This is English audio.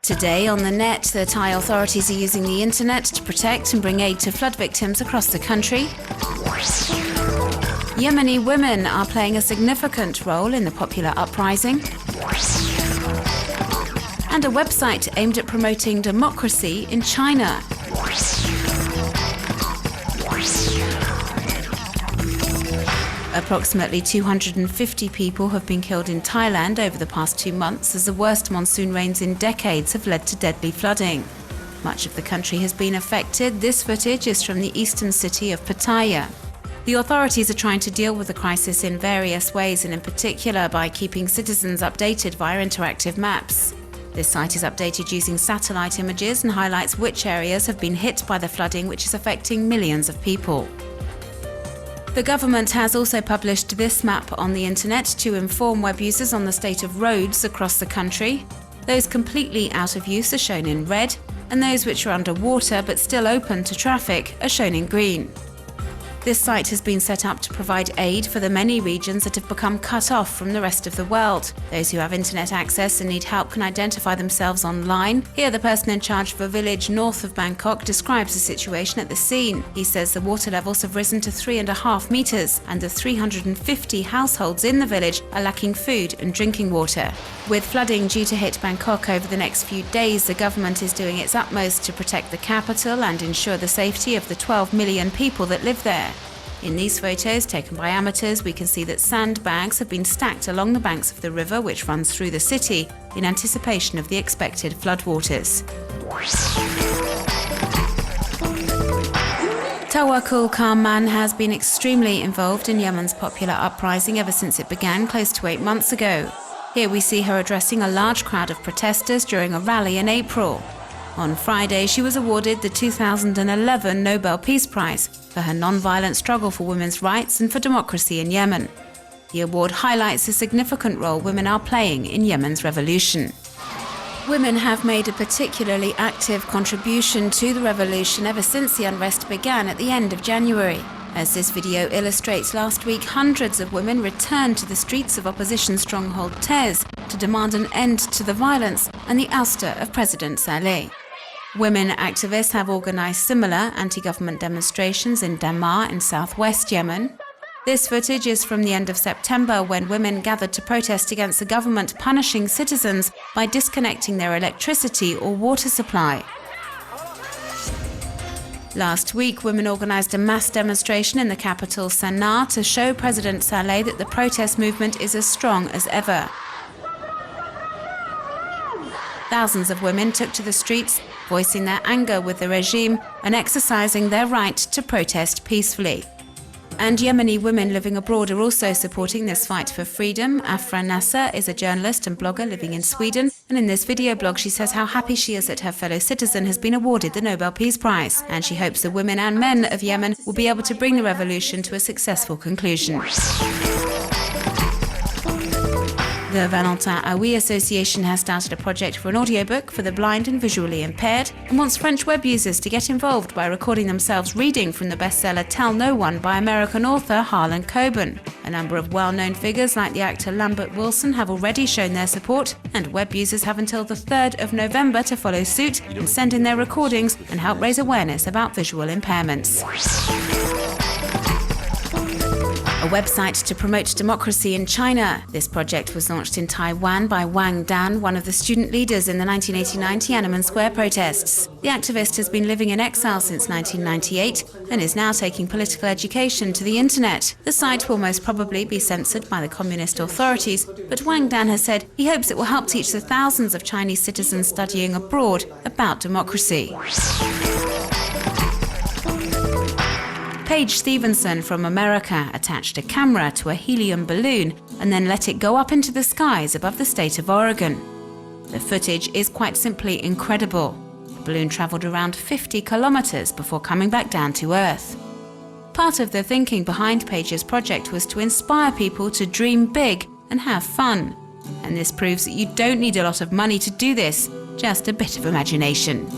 Today on the net, the Thai authorities are using the internet to protect and bring aid to flood victims across the country. Yemeni women are playing a significant role in the popular uprising. And a website aimed at promoting democracy in China. Approximately 250 people have been killed in Thailand over the past 2 months as the worst monsoon rains in decades have led to deadly flooding. Much of the country has been affected. This footage is from the eastern city of Pattaya. The authorities are trying to deal with the crisis in various ways, and in particular by keeping citizens updated via interactive maps. This site is updated using satellite images and highlights which areas have been hit by the flooding, which is affecting millions of people. The government has also published this map on the internet to inform web users on the state of roads across the country. Those completely out of use are shown in red, and those which are underwater but still open to traffic are shown in green. This site has been set up to provide aid for the many regions that have become cut off from the rest of the world. Those who have internet access and need help can identify themselves online. Here, the person in charge of a village north of Bangkok describes the situation at the scene. He says the water levels have risen to 3.5 meters, and the 350 households in the village are lacking food and drinking water. With flooding due to hit Bangkok over the next few days, the government is doing its utmost to protect the capital and ensure the safety of the 12 million people that live there. In these photos, taken by amateurs, we can see that sandbags have been stacked along the banks of the river which runs through the city in anticipation of the expected floodwaters. Tawakkul Karman has been extremely involved in Yemen's popular uprising ever since it began close to 8 months ago. Here we see her addressing a large crowd of protesters during a rally in April. On Friday, she was awarded the 2011 Nobel Peace Prize for her non-violent struggle for women's rights and for democracy in Yemen. The award highlights the significant role women are playing in Yemen's revolution. Women have made a particularly active contribution to the revolution ever since the unrest began at the end of January. As this video illustrates, last week hundreds of women returned to the streets of opposition stronghold Tez to demand an end to the violence and the ouster of President Saleh. Women activists have organised similar anti-government demonstrations in Dammar in southwest Yemen. This footage is from the end of September, when women gathered to protest against the government punishing citizens by disconnecting their electricity or water supply. Last week, women organised a mass demonstration in the capital Sana'a to show President Saleh that the protest movement is as strong as ever. Thousands of women took to the streets, voicing their anger with the regime and exercising their right to protest peacefully. And Yemeni women living abroad are also supporting this fight for freedom. Afra Nasser is a journalist and blogger living in Sweden, and in this video blog she says how happy she is that her fellow citizen has been awarded the Nobel Peace Prize, and she hopes the women and men of Yemen will be able to bring the revolution to a successful conclusion. The Valentin Aoui Association has started a project for an audiobook for the blind and visually impaired, and wants French web users to get involved by recording themselves reading from the bestseller Tell No One by American author Harlan Coben. A number of well-known figures like the actor Lambert Wilson have already shown their support, and web users have until the 3rd of November to follow suit and send in their recordings and help raise awareness about visual impairments. A website to promote democracy in China. This project was launched in Taiwan by Wang Dan, one of the student leaders in the 1989 Tiananmen Square protests. The activist has been living in exile since 1998 and is now taking political education to the internet. The site will most probably be censored by the communist authorities, but Wang Dan has said he hopes it will help teach the thousands of Chinese citizens studying abroad about democracy. Paige Stevenson from America attached a camera to a helium balloon and then let it go up into the skies above the state of Oregon. The footage is quite simply incredible. The balloon travelled around 50 kilometers before coming back down to Earth. Part of the thinking behind Paige's project was to inspire people to dream big and have fun. And this proves that you don't need a lot of money to do this, just a bit of imagination.